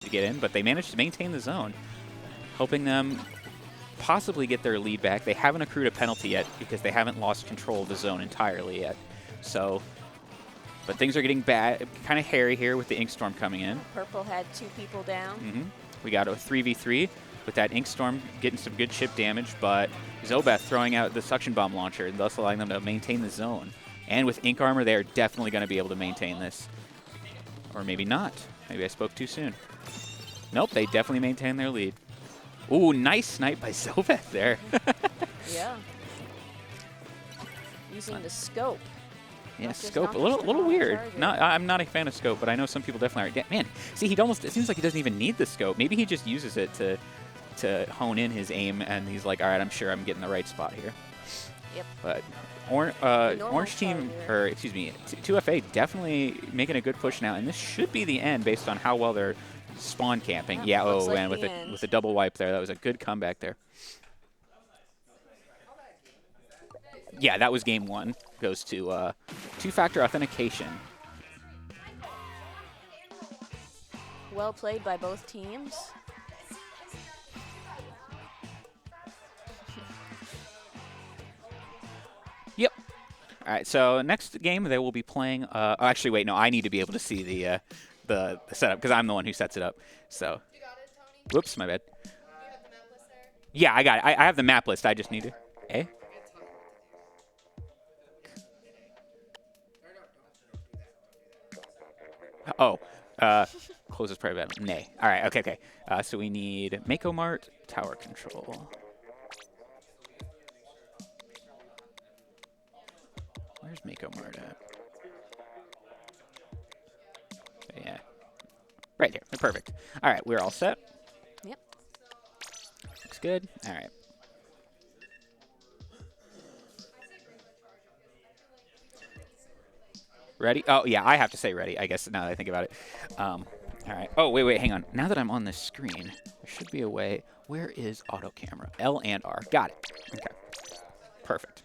to get in, but they managed to maintain the zone, helping them possibly get their lead back. They haven't accrued a penalty yet because they haven't lost control of the zone entirely yet. So, but things are getting bad, kind of hairy here with the Ink Storm coming in. Purple had 2 people down. We got a 3v3 with that Ink Storm getting some good chip damage, but Zobeth throwing out the Suction Bomb launcher and thus allowing them to maintain the zone. And with Ink Armor, they are definitely going to be able to maintain this. Or maybe not. Maybe I spoke too soon. Nope, they definitely maintain their lead. Ooh, nice snipe by Zobeth there. Yeah. Using the scope. Yeah, scope, a little weird. I'm not a fan of scope, but I know some people definitely are. Man, see, it seems like he doesn't even need the scope. Maybe he just uses it to hone in his aim, and he's like, all right, I'm sure I'm getting the right spot here. Yep. But Orange Team, or excuse me, 2FA definitely making a good push now, and this should be the end based on how well they're spawn camping. Yeah, like and with the double wipe there, that was a good comeback there. Yeah, that was game 1. Goes to 2-factor authentication. Well played by both teams. Yep. All right, so next game they will be playing. Oh, actually, wait, no, I need to be able to see the setup because I'm the one who sets it up. So, You got it, Tony? whoops, my bad. You have the map list there? Yeah, I got it. I have the map list. I just need to. Eh? Oh, close is probably bad. Nay. All right, okay. So we need Mako Mart, tower control. Where's Mako Mart at? Yeah. Right here. Perfect. All right, we're all set. Yep. Looks good. All right. Ready? Oh, yeah, I have to say ready, I guess, now that I think about it. All right. Oh, wait, hang on. Now that I'm on this screen, there should be a way. Where is auto camera? L and R. Got it. Okay. Perfect.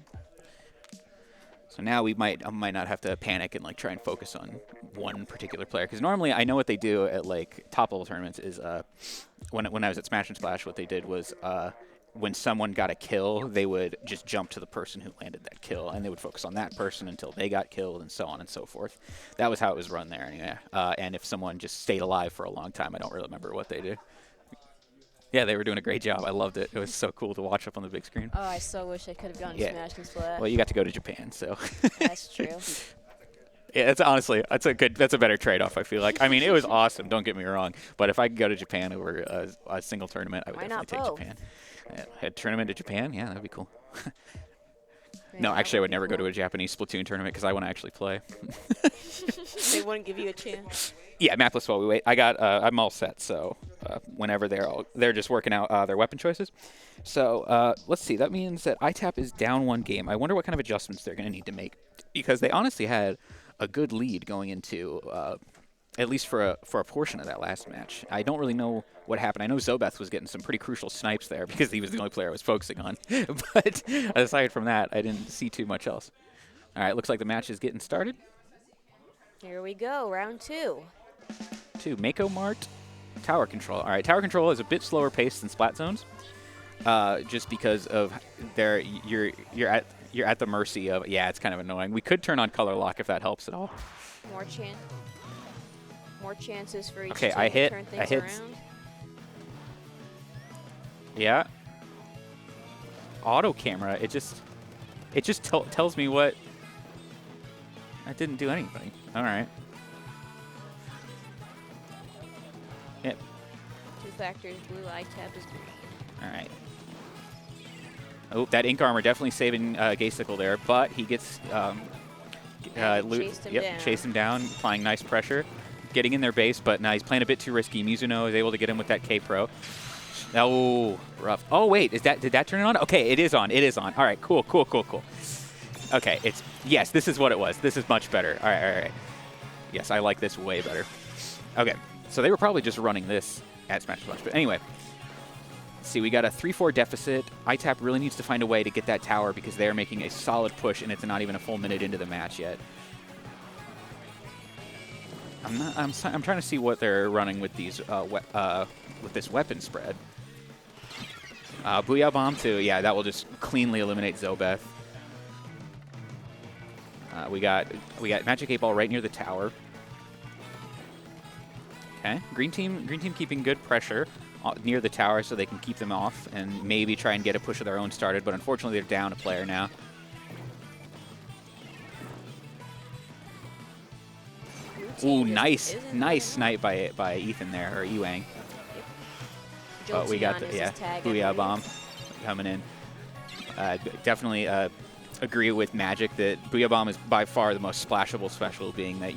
So now I might not have to panic and like try and focus on one particular player, because normally I know what they do at like top level tournaments is when I was at Smash and Splash, what they did was when someone got a kill, they would just jump to the person who landed that kill, and they would focus on that person until they got killed, and so on and so forth. That was how it was run there anyway. And if someone just stayed alive for a long time, I don't really remember what they did. Yeah, they were doing a great job. I loved it. It was so cool to watch up on the big screen. Oh, I so wish I could have gone to Smash and Splash. Well, you got to go to Japan, so. That's true. Yeah, it's honestly, that's a better trade-off, I feel like. I mean, it was awesome, don't get me wrong, but if I could go to Japan over a single tournament, I would definitely take Japan. A tournament to Japan? Yeah, that'd be cool. No, actually, I would never go to a Japanese Splatoon tournament because I want to actually play. They wouldn't give you a chance. Yeah, mapless while we wait. I'm all set, so whenever they're just working out their weapon choices. So let's see. That means that ITAP is down 1 game. I wonder what kind of adjustments they're going to need to make, because they honestly had a good lead going into at least for a portion of that last match. I don't really know what happened. I know Zobeth was getting some pretty crucial snipes there because he was the only player I was focusing on. But aside from that, I didn't see too much else. All right, looks like the match is getting started. Here we go, round 2. 2, Mako Mart, tower control. All right, tower control is a bit slower paced than Splat Zones, just because of you're at the mercy of, yeah, it's kind of annoying. We could turn on color lock if that helps at all. More chances for each okay, team I to hit. turn things around. Yeah. Auto camera. It just tells me what. I didn't do anything. All right. Yep. 2 factors blue, ITAP is green. All right. Oh, that Ink Armor definitely saving Gaysicle there, but he gets chased him down, applying nice pressure, getting in their base, but now he's playing a bit too risky. Mizuno is able to get him with that K-Pro. Oh, rough. Oh, wait, did that turn it on? Okay, it is on. It is on. All right, cool. Okay, yes, this is what it was. This is much better. All right. Yes, I like this way better. Okay, so they were probably just running this at Smash Splash, but anyway. See, we got a 3-4 deficit. ITAP really needs to find a way to get that tower because they're making a solid push, and it's not even a full minute into the match yet. I'm trying to see what they're running with these with this weapon spread. Booyah Bomb too. Yeah, that will just cleanly eliminate Zobeth. We got Magic 8 Ball right near the tower. Okay, green team keeping good pressure near the tower so they can keep them off and maybe try and get a push of their own started. But unfortunately, they're down a player now. Ooh, nice snipe by Ethan there, or Ewang. But we got the Booyah Bomb coming in. Definitely agree with Magic that Booyah Bomb is by far the most splashable special, being that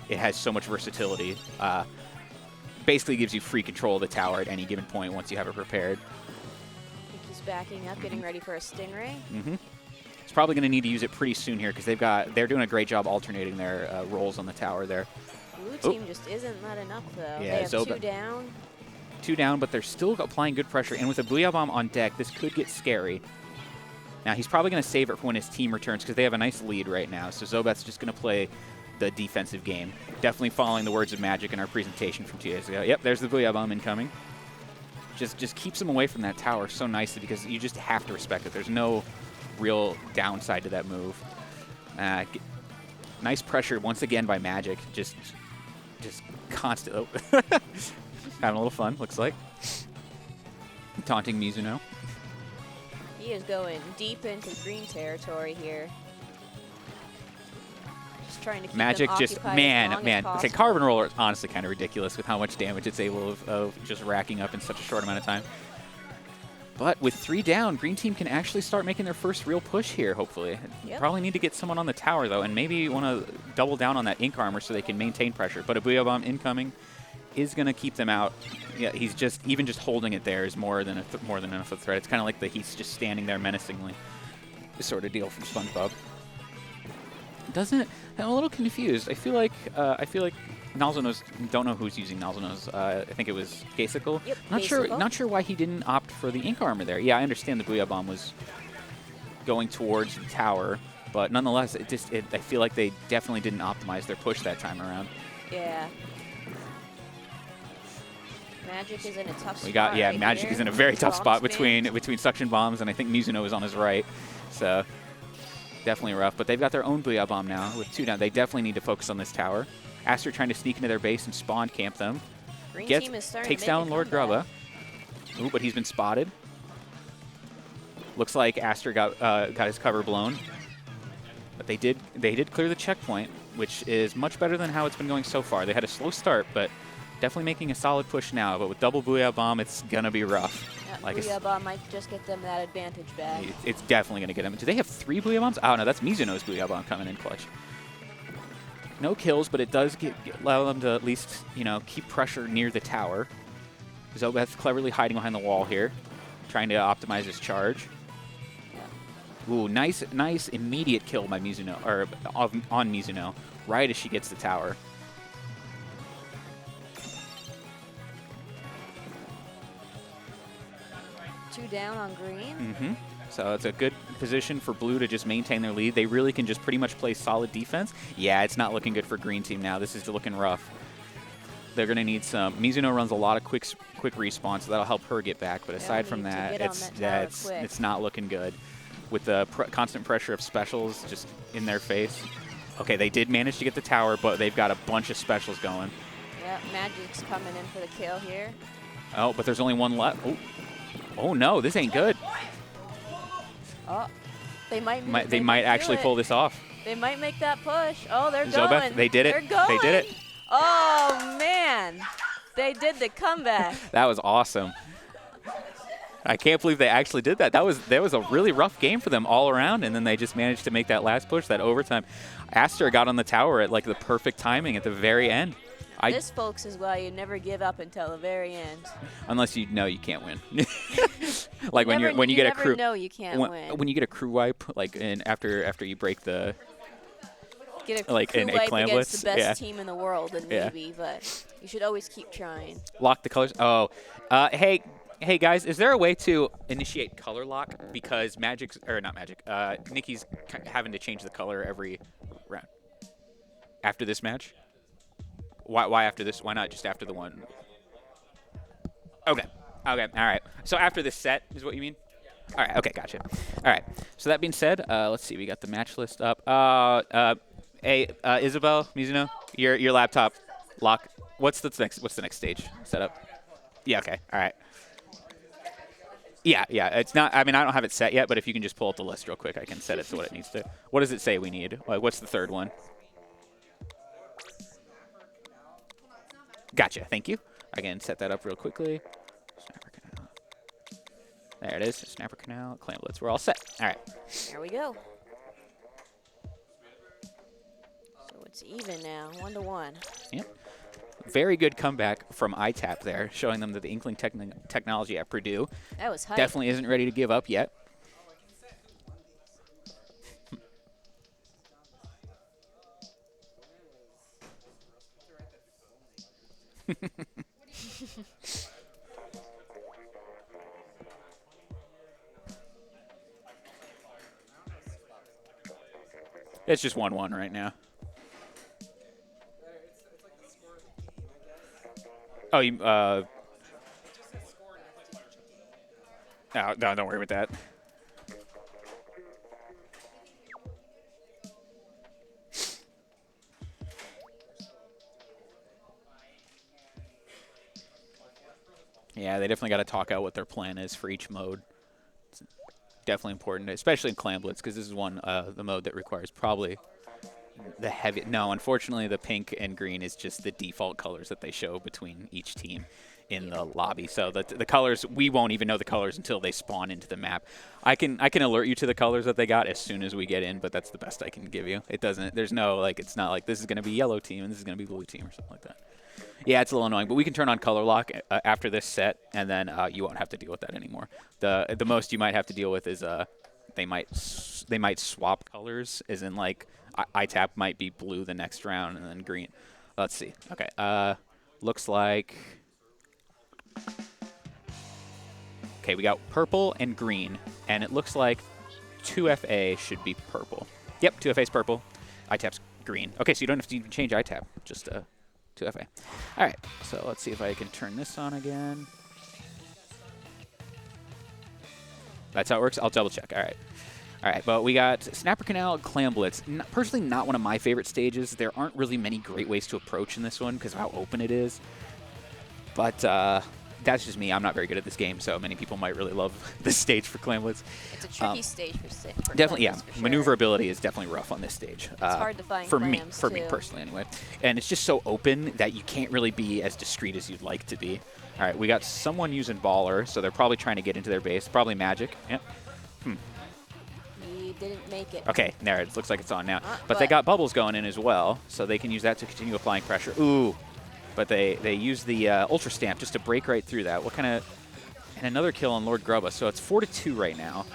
it has so much versatility. Basically gives you free control of the tower at any given point once you have it prepared. I think he's backing up, getting ready for a Stingray. He's probably going to need to use it pretty soon here because they're doing a great job alternating their roles on the tower there. Blue team just isn't that enough though. Yeah, they have Zobeth. 2 down. 2 down, but they're still applying good pressure. And with a Booyah Bomb on deck, this could get scary. Now, he's probably going to save it for when his team returns because they have a nice lead right now. So Zobeth's just going to play the defensive game. Definitely following the words of Magic in our presentation from 2 days ago. Yep, there's the Booyah Bomb incoming. Just keeps him away from that tower so nicely because you just have to respect it. There's no real downside to that move. Nice pressure once again by Magic. Just constant. Oh. Having a little fun, looks like. Taunting Mizuno. He is going deep into green territory here. Just trying to keep Magic them just, occupied man. as long as Okay, possible. Carbon Roller is honestly kind of ridiculous with how much damage it's able of just racking up in such a short amount of time. But with 3 down, green team can actually start making their first real push here, hopefully. Yep. Probably need to get someone on the tower, though, and maybe want to double down on that ink armor so they can maintain pressure. But a Booyah Bomb incoming is going to keep them out. Yeah, he's just holding it there is more than enough of a threat. It's kind of like he's just standing there menacingly, sort of deal from SpongeBob. I'm a little confused. I feel like Nalzano's, don't know who's using Nalzano's. I think it was Gasicle. Yep, Not sure why he didn't opt for the ink armor there. Yeah, I understand the Booyah Bomb was going towards the tower, but nonetheless, I feel like they definitely didn't optimize their push that time around. Yeah. Magic is in a tough spot. Magic is in a very tough spot between suction bombs, and I think Mizuno is on his right. So definitely rough. But they've got their own Booyah Bomb now with 2 down. They definitely need to focus on this tower. Aster trying to sneak into their base and spawn camp them. Green team is starting Takes to make down a Lord comeback. Grubba. Ooh, but he's been spotted. Looks like Aster got his cover blown. But they did clear the checkpoint, which is much better than how it's been going so far. They had a slow start, but definitely making a solid push now. But with double Booyah Bomb, it's gonna be rough. Yeah, Booyah Bomb might just get them that advantage back. It's definitely gonna get them. Do they have 3 Booyah Bombs? Oh no, that's Mizuno's Booyah Bomb coming in clutch. No kills, but it does allow them to at least, keep pressure near the tower. Zobeth cleverly hiding behind the wall here, trying to optimize his charge. Yeah. Ooh, nice immediate kill by Mizuno, or on Mizuno, right as she gets the tower. Two down on green. Mm-hmm. So it's a good position for blue to just maintain their lead. They really can just pretty much play solid defense. Yeah, it's not looking good for green team now. This is looking rough. They're going to need some. Mizuno runs a lot of quick respawn, so that'll help her get back. But aside from that, it's not looking good. With the constant pressure of specials just in their face. Okay, they did manage to get the tower, but they've got a bunch of specials going. Yeah, Magic's coming in for the kill here. Oh, but there's only one left. Oh no, this ain't good. Oh, they might actually pull this off. They might make that push. Oh, they're Zobeth, going. they did it. They're going. They did it. Oh, man. They did the comeback. That was awesome. I can't believe they actually did that. That was a really rough game for them all around, and then they just managed to make that last push, that overtime. Aster got on the tower at the perfect timing at the very end. This, folks, is why you never give up until the very end. Unless you know you can't win. When you get a crew. Know you can't win. When you get a crew wipe, after you break the. Get a crew wipe against the best team in the world, and maybe, but you should always keep trying. Lock the colors. Oh, hey guys, is there a way to initiate color lock? Because Nikki's having to change the color every round. After this match. Why after this? Why not just after the one? Okay. Okay. All right. So after this set is what you mean? All right. Okay. Gotcha. All right. So that being said, let's see. We got the match list up. Hey, Isabel, Mizuno, your laptop lock. What's the next stage setup? Yeah. Okay. All right. Yeah. Yeah. It's not. I mean, I don't have it set yet, but if you can just pull up the list real quick, I can set it to what it needs to. What does it say we need? Like, what's the third one? Gotcha. Thank you. I can set that up real quickly. Snapper canal. There it is. Snapper canal. Clamblets. We're all set. All right. There we go. So it's even now, 1-1. Yep. Very good comeback from ITAP there, showing them that the Inkling technology at Purdue that was hype. definitely isn't ready to give up yet. It's just 1-1 right now. Oh, you, no, don't worry with that. Yeah, they definitely got to talk out what their plan is for each mode. It's definitely important, especially in Clamblitz, because this is one the mode that requires probably the heavy. No, unfortunately, the pink and green is just the default colors that they show between each team in the lobby. So the colors, we won't even know the colors until they spawn into the map. I can alert you to the colors that they got as soon as we get in, but that's the best I can give you. It doesn't. There's no like. It's not like this is going to be yellow team and this is going to be blue team or something like that. Yeah, it's a little annoying, but we can turn on color lock after this set, and then you won't have to deal with that anymore. The most you might have to deal with is they might swap colors, as in like ITAP might be blue the next round and then green. Let's see. Okay. Looks like. Okay, we got purple and green, and it looks like 2FA should be purple. Yep, 2FA's purple. ITAP's green. Okay, so you don't have to even change ITAP. Just 2FA. All right, so let's see if I can turn this on again. That's how it works? I'll double check. All right. All right, but we got Snapper Canal, Clamblitz. Personally, not one of my favorite stages. There aren't really many great ways to approach in this one because of how open it is. But that's just me. I'm not very good at this game, so many people might really love this stage for Clamblitz. It's a tricky stage for definitely, yeah. for sure. Maneuverability is definitely rough on this stage. It's hard to find for clams, me personally, anyway. And it's just so open that you can't really be as discreet as you'd like to be. All right, we got someone using Baller, so they're probably trying to get into their base. Probably Magic. Yep. He didn't make it. Okay, there it looks like it's on now. But they got bubbles going in as well, so they can use that to continue applying pressure. Ooh. But they use the Ultra Stamp just to break right through that. What kind of... And another kill on Lord Grubba. So it's 4-2 right now.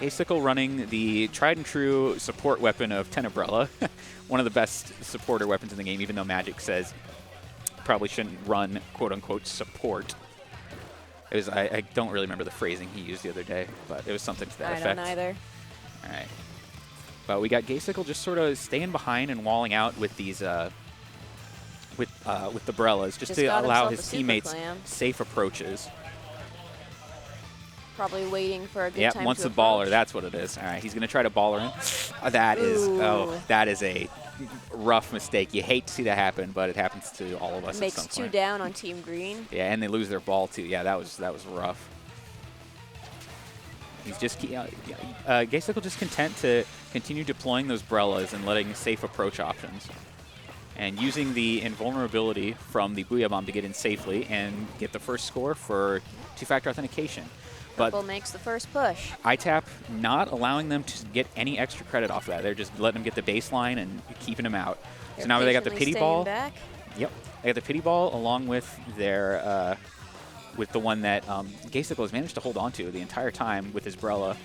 Asicle running the tried and true support weapon of Tenebrella. One of the best supporter weapons in the game, even though Magic says probably shouldn't run quote-unquote support. It was I don't really remember the phrasing he used the other day, but it was something to that effect. I don't either. All right. But we got Gaysicle just sort of staying behind and walling out with these with the Brellas just to allow his teammates safe approaches. Probably waiting for a good time to once the approach. baller, that's what it is. All right, he's going to try to baller in. That is a rough mistake. You hate to see that happen, but it happens to all of us Makes at some point. 2 down on Team Green. Yeah, and they lose their ball too. Yeah, that was rough. He's just Gaysicle just content to continue deploying those Brellas and letting safe approach options, and using the invulnerability from the Booyah Bomb to get in safely and get the first score for 2-factor authentication. Purple makes the first push. ITAP not allowing them to get any extra credit off that. They're just letting them get the baseline and keeping them out. So now they got the pity ball. Back. Yep, they got the pity ball along with their with the one that Gaysicle has managed to hold on to the entire time with his Brella.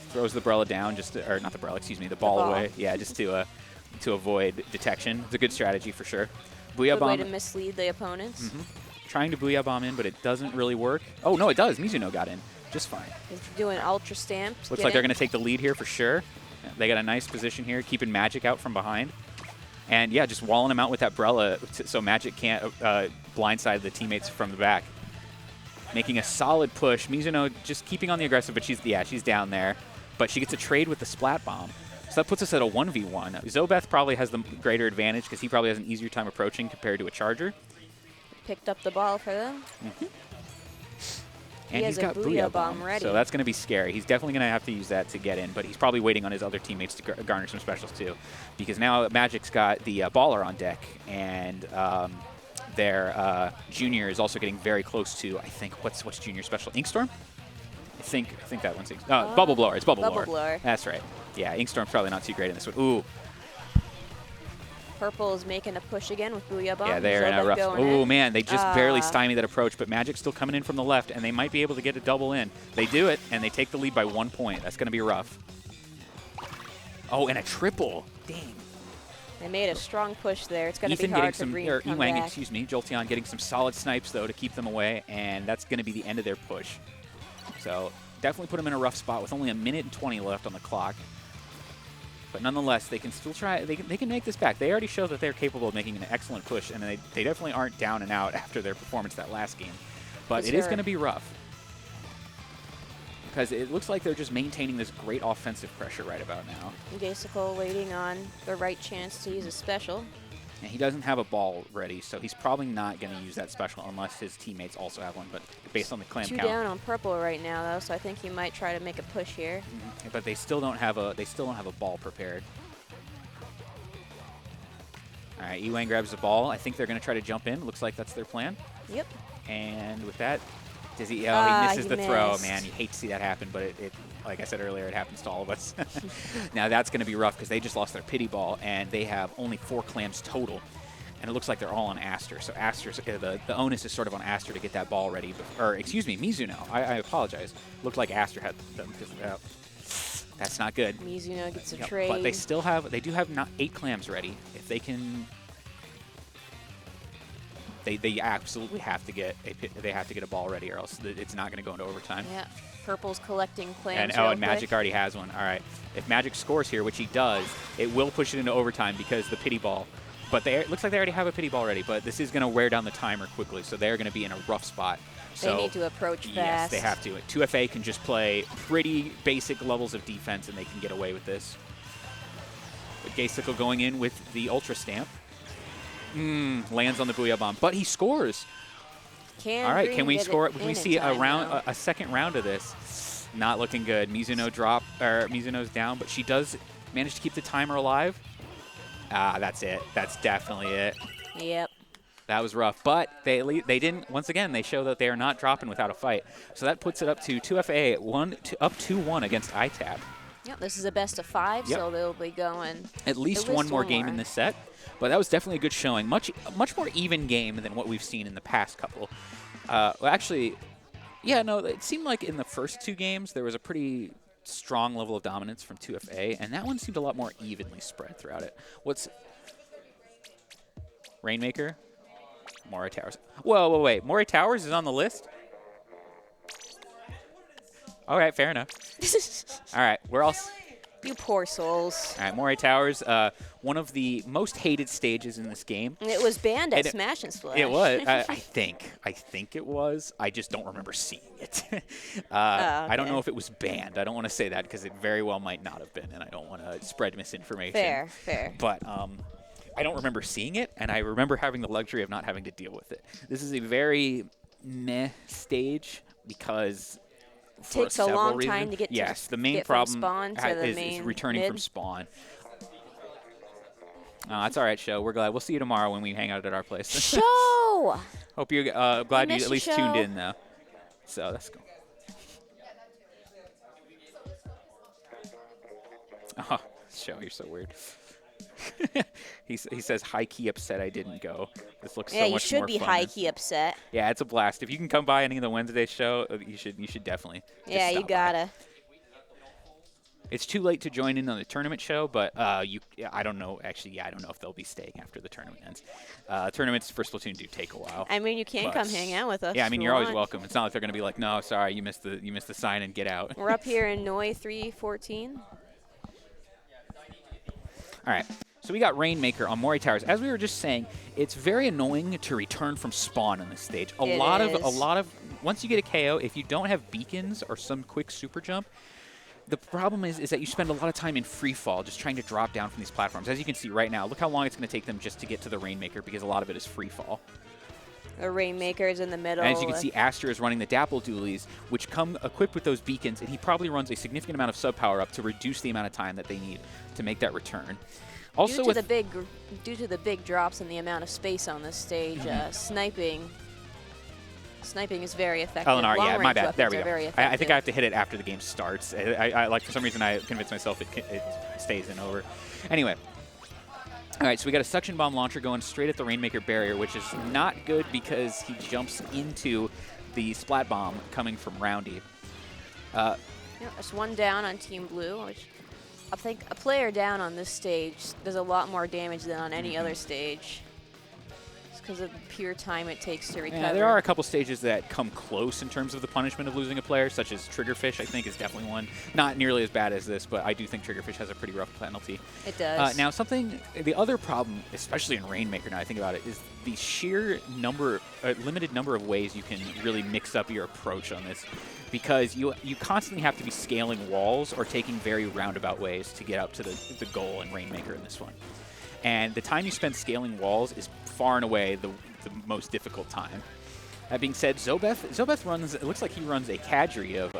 Throws the Brella down or not the Brella, excuse me, the ball away. Yeah, just to avoid detection. It's a good strategy for sure. Booyah Bomb. Good way to mislead the opponents. Trying to Booyah Bomb in, but it doesn't really work. Oh, no, it does. Mizuno got in just fine. He's doing Ultra Stamps. Looks like they're going to take the lead here for sure. They got a nice position here, keeping Magic out from behind. And, yeah, just walling him out with that Brella so Magic can't blindside the teammates from the back. Making a solid push. Mizuno just keeping on the aggressive, but she's down there. But she gets a trade with the Splat Bomb. So that puts us at a 1v1. Zobeth probably has the greater advantage because he probably has an easier time approaching compared to a Charger. Picked up the ball for them. And he's got Booyah Bomb ready. So that's going to be scary. He's definitely going to have to use that to get in, but he's probably waiting on his other teammates to garner some specials too. Because now Magic's got the Baller on deck, and their Junior is also getting very close to, I think, what's Junior special? Inkstorm? I think that one's Bubble Blower. It's Bubble Blower. That's right. Yeah, Inkstorm's probably not too great in this one. Ooh. Purple is making a push again with Booyah Bomb. Yeah, they're in a rough. Oh, man, they just barely stymie that approach, but Magic's still coming in from the left, and they might be able to get a double in. They do it, and they take the lead by 1 point. That's going to be rough. Oh, and a triple. Dang. They made a strong push there. It's going to be hard for Green to come back. Excuse me, Jolteon getting some solid snipes, though, to keep them away, and that's going to be the end of their push. So definitely put them in a rough spot with only 1 minute and 20 left on the clock. But nonetheless, they can still try. They can make this back. They already show that they're capable of making an excellent push, and they definitely aren't down and out after their performance that last game. But it is going to be rough because it looks like they're just maintaining this great offensive pressure right about now. Gasical waiting on the right chance to use a special. And he doesn't have a ball ready, so he's probably not going to use that special unless his teammates also have one. But based on the clan count, 2 down on Purple right now, though, so I think he might try to make a push here. But they still don't have a ball prepared. All right, Ewang grabs the ball. I think they're going to try to jump in. Looks like that's their plan. Yep. And with that, does he? Oh, he misses the throw. Man, you hate to see that happen, but it like I said earlier, it happens to all of us. Now that's going to be rough because they just lost their pity ball, and they have only 4 clams total. And it looks like they're all on Aster. So Aster's, the onus is sort of on Aster to get that ball ready. Or, excuse me, Mizuno. I apologize. Looked like Aster had them. That's not good. Mizuno gets a trade. But they do have 8 clams ready. If they can... They absolutely have to get a ball ready, or else it's not going to go into overtime. Yeah, Purple's collecting clams. And Magic already has one. All right, if Magic scores here, which he does, it will push it into overtime because the pity ball. But it looks like they already have a pity ball ready. But this is going to wear down the timer quickly, so they're going to be in a rough spot. So, they need to approach fast. Yes, they have to. 2FA can just play pretty basic levels of defense, and they can get away with this. But Gasical going in with the Ultra Stamp. Lands on the Booyah Bomb, but he scores. All right, can we score? Can we see a second round of this? Not looking good. Mizuno's down, but she does manage to keep the timer alive. That's it. That's definitely it. Yep. That was rough, but they didn't. Once again, they show that they are not dropping without a fight. So that puts it up to 2FA up 2-1 against ITAP. Yep, this is a best of 5, so they'll be going at least one more game in this set. But that was definitely a good showing. Much more even game than what we've seen in the past couple. Well, actually, yeah, no, it seemed like in the first 2 games there was a pretty strong level of dominance from 2FA, and that one seemed a lot more evenly spread throughout it. What's Rainmaker? Moray Towers. Whoa, wait. Moray Towers is on the list? All right, fair enough. All right, we're all... You poor souls. All right, Moray Towers, one of the most hated stages in this game. And it was banned at Smash and Splash. It was. I think it was. I just don't remember seeing it. Okay. I don't know if it was banned. I don't want to say that because it very well might not have been, and I don't want to spread misinformation. Fair. But I don't remember seeing it, and I remember having the luxury of not having to deal with it. This is a very meh stage because... Takes a long time to get the main problem is returning from spawn. That's all right, Show. We're glad. We'll see you tomorrow when we hang out at our place. Show! Hope you're glad you at least tuned in, though. So that's cool. Oh, Show, you're so weird. He says high-key upset I didn't go. This looks so much more fun. Yeah, you should be high-key upset. Yeah, it's a blast. If you can come by any of the Wednesday show, you should definitely. Yeah, you gotta. It's too late to join in on the tournament show, but I don't know. Actually, I don't know if they'll be staying after the tournament ends. Tournaments for Splatoon do take a while. I mean, you can come hang out with us. Yeah, I mean, you're always welcome. It's not like they're gonna be like, no, sorry, you missed the sign and get out. We're up here in Noi 314. All right. So we got Rainmaker on Mori Towers. As we were just saying, it's very annoying to return from spawn on this stage. A lot of once you get a KO, if you don't have beacons or some quick super jump, the problem is that you spend a lot of time in free fall just trying to drop down from these platforms. As you can see right now, look how long it's going to take them just to get to the Rainmaker because a lot of it is free fall. The Rainmaker's in the middle. And as you can see, Aster is running the Dapple Dualies, which come equipped with those beacons, and he probably runs a significant amount of sub power up to reduce the amount of time that they need to make that return. Also, due to the big drops in the amount of space on this stage, sniping is very effective. LNR, yeah, my bad. There we go. I think I have to hit it after the game starts. I like, for some reason, I convinced myself it stays in over. Anyway. All right, so we got a suction bomb launcher going straight at the Rainmaker barrier, which is not good because he jumps into the splat bomb coming from Roundy. There's one down on Team Blue, which I think a player down on this stage does a lot more damage than on any other stage. It's because of the pure time it takes to recover. Yeah, there are a couple stages that come close in terms of the punishment of losing a player, such as Triggerfish, I think, is definitely one. Not nearly as bad as this, but I do think Triggerfish has a pretty rough penalty. It does. Now, the other problem, especially in Rainmaker, now I think about it, is the sheer limited number of ways you can really mix up your approach on this, because you constantly have to be scaling walls or taking very roundabout ways to get up to the goal in Rainmaker in this one. And the time you spend scaling walls is far and away the most difficult time. That being said, Zobeth runs, it looks like he runs a cadre of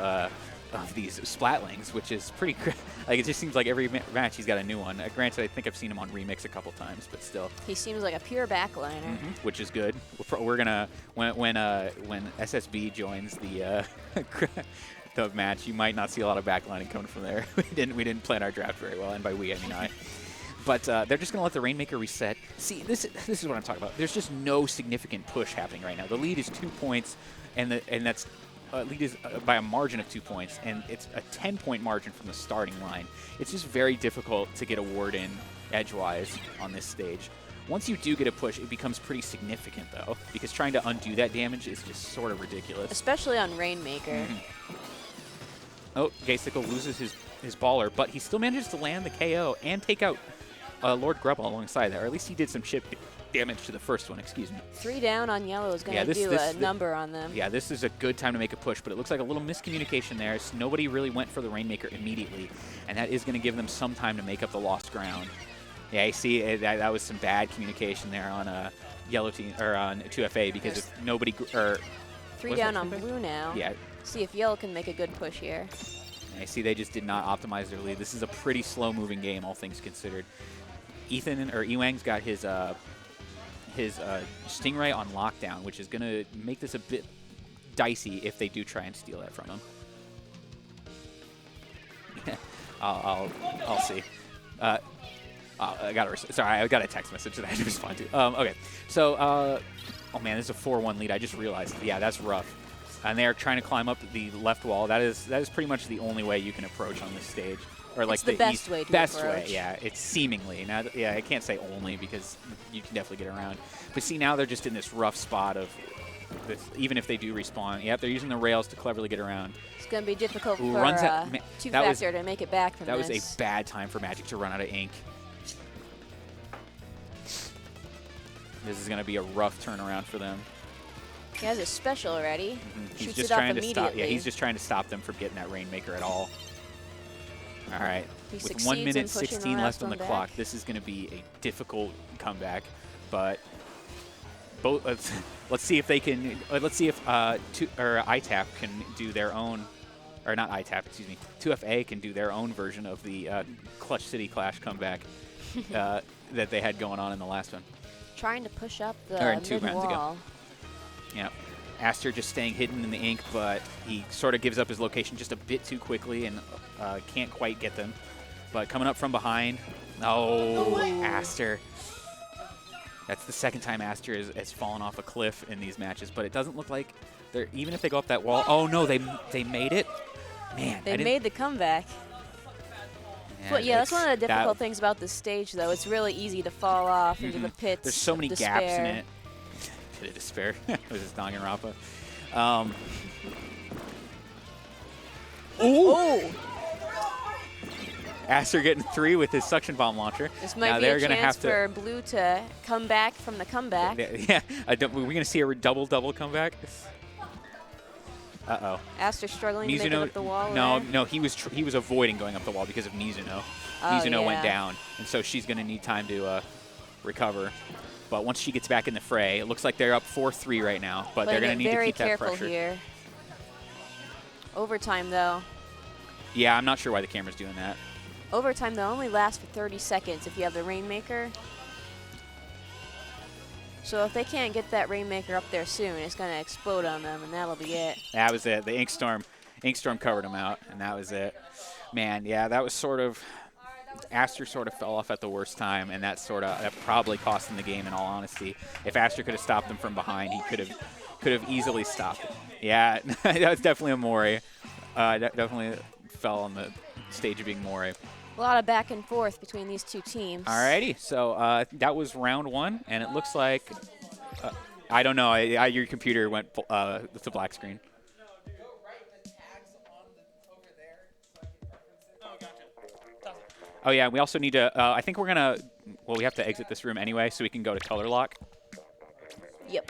these Splatlings, which is pretty, like, it just seems like every match he's got a new one. Granted, I think I've seen him on Remix a couple times, but still. He seems like a pure backliner. Which is good. We're gonna, when SSB joins the the match, you might not see a lot of backlining coming from there. we didn't plan our draft very well, and by we I mean I. But they're just going to let the Rainmaker reset. See, this is what I'm talking about. There's just no significant push happening right now. The lead is 2 points, and that's lead is by a margin of 2 points, and it's a 10-point margin from the starting line. It's just very difficult to get a word in edgewise on this stage. Once you do get a push, it becomes pretty significant, though, because trying to undo that damage is just sort of ridiculous. Especially on Rainmaker. Oh, Gaysicle loses his baller, but he still manages to land the KO and take out Lord Grubble alongside there, or at least he did some chip damage to the first one, excuse me. 3 down on yellow is going to do a number on them. Yeah, this is a good time to make a push, but it looks like a little miscommunication there. So nobody really went for the Rainmaker immediately, and that is going to give them some time to make up the lost ground. Yeah, you see, that was some bad communication there on yellow team, or on 2FA, because if nobody... 3 down on blue now. Yeah. See if yellow can make a good push here. I see they just did not optimize their lead. This is a pretty slow-moving game, all things considered. Ewang's got his Stingray on lockdown, which is going to make this a bit dicey if they do try and steal that from him. I'll see. I got a text message that I had to respond to. Okay, so oh man, this is a 4-1 lead. I just realized. Yeah, that's rough. And they're trying to climb up the left wall. That is pretty much the only way you can approach on this stage. Or like it's the best way to best approach. way, yeah. It's seemingly. Now, yeah, I can't say only because you can definitely get around. But see, now they're just in this rough spot of this, even if they do respawn. Yep, they're using the rails to cleverly get around. It's going to be difficult for 2Factor to make it back from this. That was a bad time for Magic to run out of ink. This is going to be a rough turnaround for them. He has a special already. He's Shoots just it off trying to immediately. stop. Yeah, he's just trying to stop them from getting that Rainmaker at all. All right, he with 1 minute 16 left on the clock, this is going to be a difficult comeback. But both, let's see if they can. Let's see if ITAP can do their own, or not ITAP, excuse me. 2FA can do their own version of the Clutch City Clash comeback that they had going on in the last one. Trying to push up the Ago. mid-wall. Yeah. Aster just staying hidden in the ink, but he sort of gives up his location just a bit too quickly and can't quite get them. But coming up from behind, Aster. That's the second time Aster has fallen off a cliff in these matches, but it doesn't look like they're, even if they go up that wall. Oh no, they made it. Man, they made the comeback. But yeah, that's one of the difficult things about this stage, though. It's really easy to fall off into the pits. There's so many gaps in it. Pit of despair. With his Danganronpa. Aster getting 3 with his suction bomb launcher. This now might be they're a gonna chance have to, for Blue to come back from the comeback. Yeah, we're going to see a double comeback. Uh-oh. Aster struggling to make it up the wall. No, he was avoiding going up the wall because of Mizuno. Mizuno went down, and so she's going to need time to recover. But once she gets back in the fray, it looks like they're up 4-3 right now, but they're going to need to keep that pressure. Very careful here. Overtime, though. Yeah, I'm not sure why the camera's doing that. Overtime, though, only lasts for 30 seconds if you have the Rainmaker. So if they can't get that Rainmaker up there soon, it's going to explode on them, and that'll be it. That was it. The Inkstorm covered them out, and that was it. Man, yeah, that was sort of – Aster sort of fell off at the worst time, and that probably cost him the game, in all honesty. If Aster could have stopped him from behind, he could have easily stopped it. Yeah, that was definitely a Mori. Definitely fell on the stage of being Mori. A lot of back and forth between these two teams. Alrighty, so that was round 1, and it looks like I don't know. Your computer went to black screen. Oh yeah, we also need to. I think we're gonna. Well, we have to exit this room anyway, so we can go to color lock. Yep.